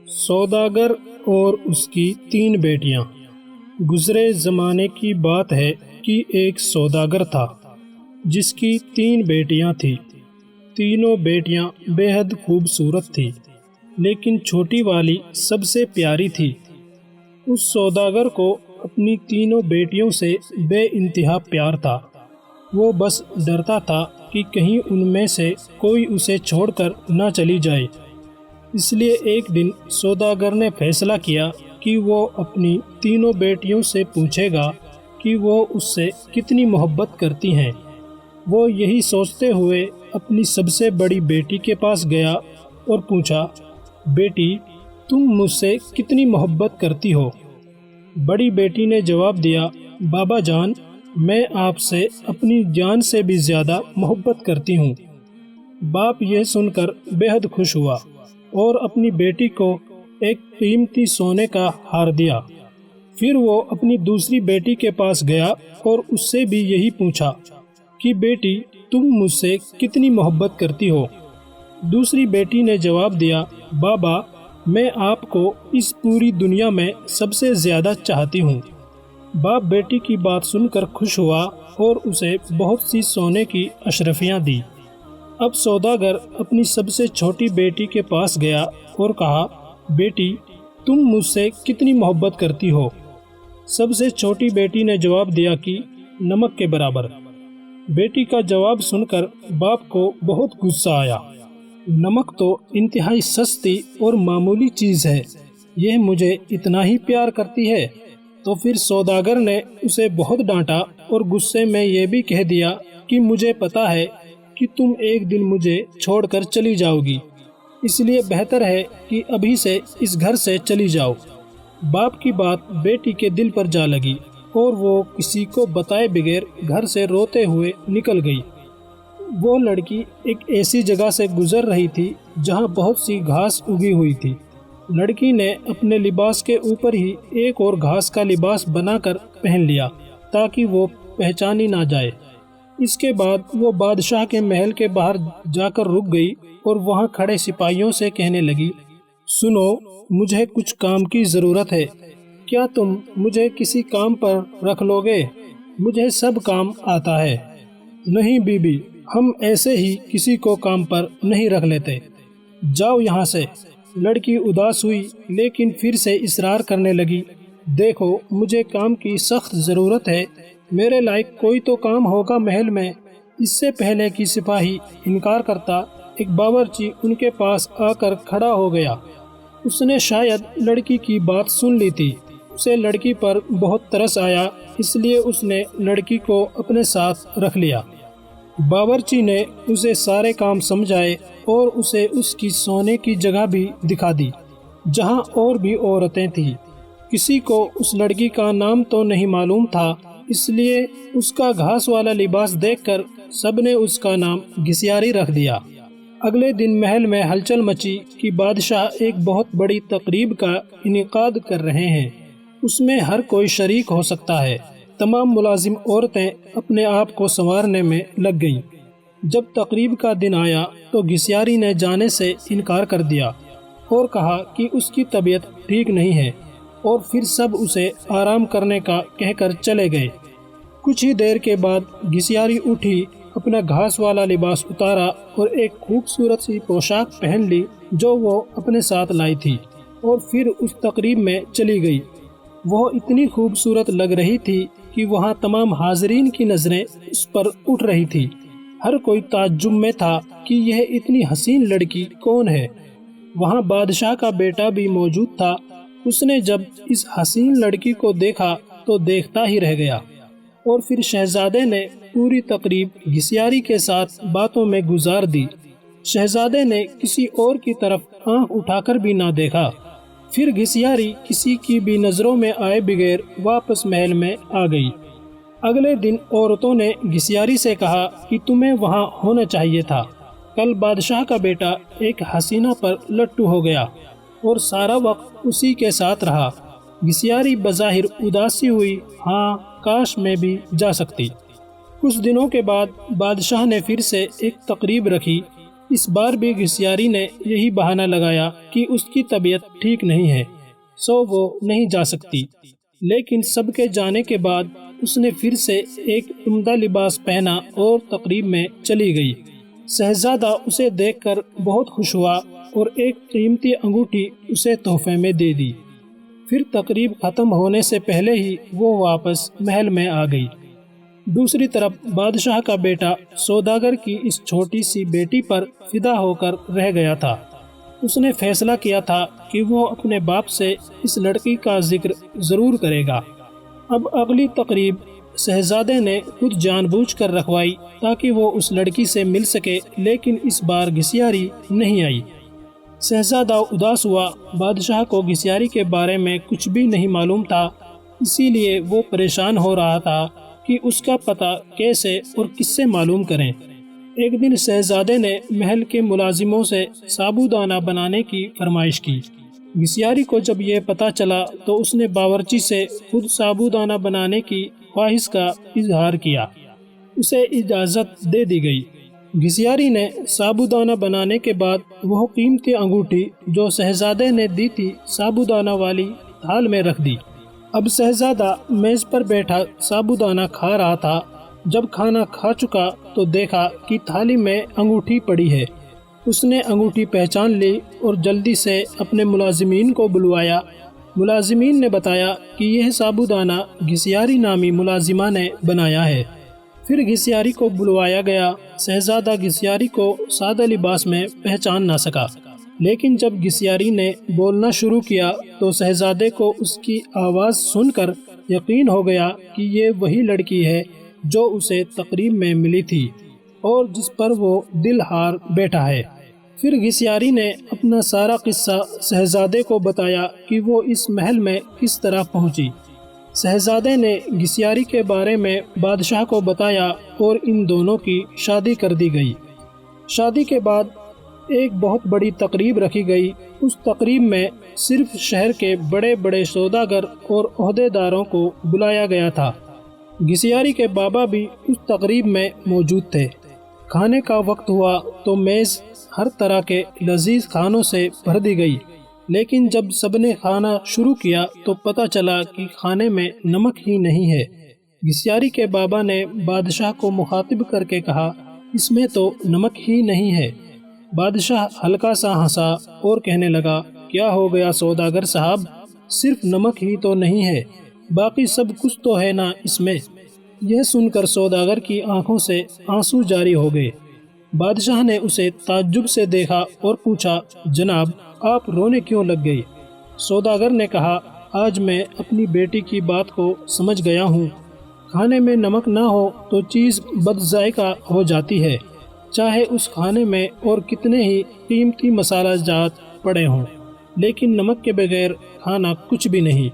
سوداگر اور اس کی 3 بیٹیاں۔ گزرے زمانے کی بات ہے کہ ایک سوداگر تھا جس کی 3 بیٹیاں تھیں۔ تینوں بیٹیاں بے حد خوبصورت تھیں، لیکن چھوٹی والی سب سے پیاری تھی۔ اس سوداگر کو اپنی تینوں بیٹیوں سے بے انتہا پیار تھا۔ وہ بس ڈرتا تھا کہ کہیں ان میں سے کوئی اسے چھوڑ کر نہ چلی جائے۔ اس لیے ایک دن سوداگر نے فیصلہ کیا کہ وہ اپنی تینوں بیٹیوں سے پوچھے گا کہ وہ اس سے کتنی محبت کرتی ہیں۔ وہ یہی سوچتے ہوئے اپنی سب سے بڑی بیٹی کے پاس گیا اور پوچھا، بیٹی تم مجھ سے کتنی محبت کرتی ہو؟ بڑی بیٹی نے جواب دیا، بابا جان میں آپ سے اپنی جان سے بھی زیادہ محبت کرتی ہوں۔ باپ یہ سن کر بے حد خوش ہوا اور اپنی بیٹی کو ایک قیمتی سونے کا ہار دیا۔ پھر وہ اپنی دوسری بیٹی کے پاس گیا اور اس سے بھی یہی پوچھا کہ بیٹی تم مجھ سے کتنی محبت کرتی ہو؟ دوسری بیٹی نے جواب دیا، بابا میں آپ کو اس پوری دنیا میں سب سے زیادہ چاہتی ہوں۔ باپ بیٹی کی بات سن کر خوش ہوا اور اسے بہت سی سونے کی اشرفیاں دی۔ اب سوداگر اپنی سب سے چھوٹی بیٹی کے پاس گیا اور کہا، بیٹی تم مجھ سے کتنی محبت کرتی ہو؟ سب سے چھوٹی بیٹی نے جواب دیا کہ نمک کے برابر۔ بیٹی کا جواب سن کر باپ کو بہت غصہ آیا۔ نمک تو انتہائی سستی اور معمولی چیز ہے، یہ مجھے اتنا ہی پیار کرتی ہے؟ تو پھر سوداگر نے اسے بہت ڈانٹا اور غصے میں یہ بھی کہہ دیا کہ مجھے پتا ہے کہ تم ایک دن مجھے چھوڑ کر چلی جاؤ گی، اس لیے بہتر ہے کہ ابھی سے اس گھر سے چلی جاؤ۔ باپ کی بات بیٹی کے دل پر جا لگی اور وہ کسی کو بتائے بغیر گھر سے روتے ہوئے نکل گئی۔ وہ لڑکی ایک ایسی جگہ سے گزر رہی تھی جہاں بہت سی گھاس اگی ہوئی تھی۔ لڑکی نے اپنے لباس کے اوپر ہی ایک اور گھاس کا لباس بنا کر پہن لیا تاکہ وہ پہچانی نہ جائے۔ اس کے بعد وہ بادشاہ کے محل کے باہر جا کر رک گئی اور وہاں کھڑے سپاہیوں سے کہنے لگی، سنو مجھے کچھ کام کی ضرورت ہے، کیا تم مجھے کسی کام پر رکھ لو گے؟ مجھے سب کام آتا ہے۔ نہیں بی بی، ہم ایسے ہی کسی کو کام پر نہیں رکھ لیتے، جاؤ یہاں سے۔ لڑکی اداس ہوئی لیکن پھر سے اصرار کرنے لگی، دیکھو مجھے کام کی سخت ضرورت ہے، میرے لائق کوئی تو کام ہوگا محل میں۔ اس سے پہلے کہ سپاہی انکار کرتا، ایک باورچی ان کے پاس آ کر کھڑا ہو گیا۔ اس نے شاید لڑکی کی بات سن لی تھی، اسے لڑکی پر بہت ترس آیا، اس لیے اس نے لڑکی کو اپنے ساتھ رکھ لیا۔ باورچی نے اسے سارے کام سمجھائے اور اسے اس کی سونے کی جگہ بھی دکھا دی جہاں اور بھی عورتیں تھیں۔ کسی کو اس لڑکی کا نام تو نہیں معلوم تھا، اس لیے اس کا گھاس والا لباس دیکھ کر سب نے اس کا نام گھسیاری رکھ دیا۔ اگلے دن محل میں ہلچل مچی کہ بادشاہ ایک بہت بڑی تقریب کا انعقاد کر رہے ہیں، اس میں ہر کوئی شریک ہو سکتا ہے۔ تمام ملازم عورتیں اپنے آپ کو سنوارنے میں لگ گئیں۔ جب تقریب کا دن آیا تو گھسیاری نے جانے سے انکار کر دیا اور کہا کہ اس کی طبیعت ٹھیک نہیں ہے، اور پھر سب اسے آرام کرنے کا کہہ کر چلے گئے۔ کچھ ہی دیر کے بعد گھسیاری اٹھی، اپنا گھاس والا لباس اتارا اور ایک خوبصورت سی پوشاک پہن لی جو وہ اپنے ساتھ لائی تھی، اور پھر اس تقریب میں چلی گئی۔ وہ اتنی خوبصورت لگ رہی تھی کہ وہاں تمام حاضرین کی نظریں اس پر اٹھ رہی تھی۔ ہر کوئی تعجب میں تھا کہ یہ اتنی حسین لڑکی کون ہے۔ وہاں بادشاہ کا بیٹا بھی موجود تھا۔ اس نے جب اس حسین لڑکی کو دیکھا تو دیکھتا ہی رہ گیا، اور پھر شہزادے نے پوری تقریب گھسیاری کے ساتھ باتوں میں گزار دی۔ شہزادے نے کسی اور کی طرف آنکھ اٹھا کر بھی نہ دیکھا۔ پھر گھسیاری کسی کی بھی نظروں میں آئے بغیر واپس محل میں آ گئی۔ اگلے دن عورتوں نے گھسیاری سے کہا کہ تمہیں وہاں ہونا چاہیے تھا، کل بادشاہ کا بیٹا ایک حسینہ پر لٹو ہو گیا اور سارا وقت اسی کے ساتھ رہا۔ گھسیاری بظاہر اداسی ہوئی، ہاں کاش میں بھی جا سکتی۔ کچھ دنوں کے بعد بادشاہ نے پھر سے ایک تقریب رکھی۔ اس بار بھی گھسیاری نے یہی بہانہ لگایا کہ اس کی طبیعت ٹھیک نہیں ہے، سو وہ نہیں جا سکتی۔ لیکن سب کے جانے کے بعد اس نے پھر سے ایک عمدہ لباس پہنا اور تقریب میں چلی گئی۔ شہزادہ اسے دیکھ کر بہت خوش ہوا اور ایک قیمتی انگوٹھی اسے تحفے میں دے دی۔ پھر تقریب ختم ہونے سے پہلے ہی وہ واپس محل میں آ گئی۔ دوسری طرف بادشاہ کا بیٹا سوداگر کی اس چھوٹی سی بیٹی پر فدا ہو کر رہ گیا تھا۔ اس نے فیصلہ کیا تھا کہ وہ اپنے باپ سے اس لڑکی کا ذکر ضرور کرے گا۔ اب اگلی تقریب شہزادے نے خود جان بوجھ کر رکھوائی تاکہ وہ اس لڑکی سے مل سکے، لیکن اس بار گھسیاری نہیں آئی۔ شہزادہ اداس ہوا۔ بادشاہ کو گھسیاری کے بارے میں کچھ بھی نہیں معلوم تھا، اسی لیے وہ پریشان ہو رہا تھا کہ اس کا پتہ کیسے اور کس سے معلوم کریں۔ ایک دن شہزادے نے محل کے ملازموں سے سابودانہ بنانے کی فرمائش کی۔ گھسیاری کو جب یہ پتہ چلا تو اس نے باورچی سے خود سابودانہ بنانے کی خواہش کا اظہار کیا۔ اسے اجازت دے دی گئی۔ گھسیاری نے سابودانہ بنانے کے بعد وہ قیمتی انگوٹھی جو شہزادے نے دی تھی سابودانہ والی تھال میں رکھ دی۔ اب شہزادہ میز پر بیٹھا سابودانہ کھا رہا تھا۔ جب کھانا کھا چکا تو دیکھا کہ تھالی میں انگوٹھی پڑی ہے۔ اس نے انگوٹھی پہچان لی اور جلدی سے اپنے ملازمین کو بلوایا۔ ملازمین نے بتایا کہ یہ سابودانہ گھسیاری نامی ملازمہ نے بنایا ہے۔ پھر گھسیاری کو بلوایا گیا۔ شہزادہ گھسیاری کو سادہ لباس میں پہچان نہ سکا، لیکن جب گھسیاری نے بولنا شروع کیا تو شہزادے کو اس کی آواز سن کر یقین ہو گیا کہ یہ وہی لڑکی ہے جو اسے تقریب میں ملی تھی اور جس پر وہ دل ہار بیٹھا ہے۔ پھر گھسیاری نے اپنا سارا قصہ شہزادے کو بتایا کہ وہ اس محل میں کس طرح پہنچی۔ شہزادے نے گھسیاری کے بارے میں بادشاہ کو بتایا اور ان دونوں کی شادی کر دی گئی۔ شادی کے بعد ایک بہت بڑی تقریب رکھی گئی۔ اس تقریب میں صرف شہر کے بڑے بڑے سوداگر اور عہدے داروں کو بلایا گیا تھا۔ گھسیاری کے بابا بھی اس تقریب میں موجود تھے۔ کھانے کا وقت ہوا تو میز ہر طرح کے لذیذ کھانوں سے بھر دی گئی، لیکن جب سب نے کھانا شروع کیا تو پتہ چلا کہ کھانے میں نمک ہی نہیں ہے۔ گھسیاری کے بابا نے بادشاہ کو مخاطب کر کے کہا، اس میں تو نمک ہی نہیں ہے۔ بادشاہ ہلکا سا ہنسا اور کہنے لگا، کیا ہو گیا سوداگر صاحب، صرف نمک ہی تو نہیں ہے، باقی سب کچھ تو ہے نا اس میں۔ یہ سن کر سوداگر کی آنکھوں سے آنسو جاری ہو گئے۔ بادشاہ نے اسے تعجب سے دیکھا اور پوچھا، جناب آپ رونے کیوں لگ گئے؟ سوداگر نے کہا، آج میں اپنی بیٹی کی بات کو سمجھ گیا ہوں۔ کھانے میں نمک نہ ہو تو چیز بد ذائقہ ہو جاتی ہے، چاہے اس کھانے میں اور کتنے ہی قیمتی مسالہ جات پڑے ہوں، لیکن نمک کے بغیر کھانا کچھ بھی نہیں۔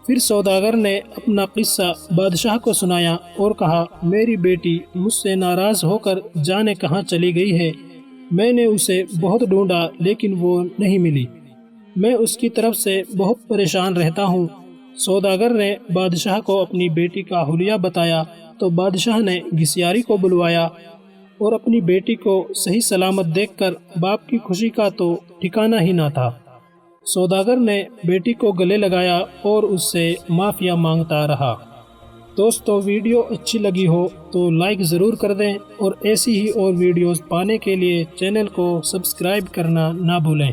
پھر سوداگر نے اپنا قصہ بادشاہ کو سنایا اور کہا، میری بیٹی مجھ سے ناراض ہو کر جانے کہاں چلی گئی ہے۔ میں نے اسے بہت ڈھونڈا لیکن وہ نہیں ملی۔ میں اس کی طرف سے بہت پریشان رہتا ہوں۔ سوداگر نے بادشاہ کو اپنی بیٹی کا حلیہ بتایا تو بادشاہ نے گھسیاری کو بلوایا اور اپنی بیٹی کو صحیح سلامت دیکھ کر باپ کی خوشی کا تو ٹھکانہ ہی نہ تھا۔ سوداگر نے بیٹی کو گلے لگایا اور اس سے معافی مانگتا رہا۔ دوستو ویڈیو اچھی لگی ہو تو لائک ضرور کر دیں اور ایسی ہی اور ویڈیوز پانے کے لیے چینل کو سبسکرائب کرنا نہ بھولیں۔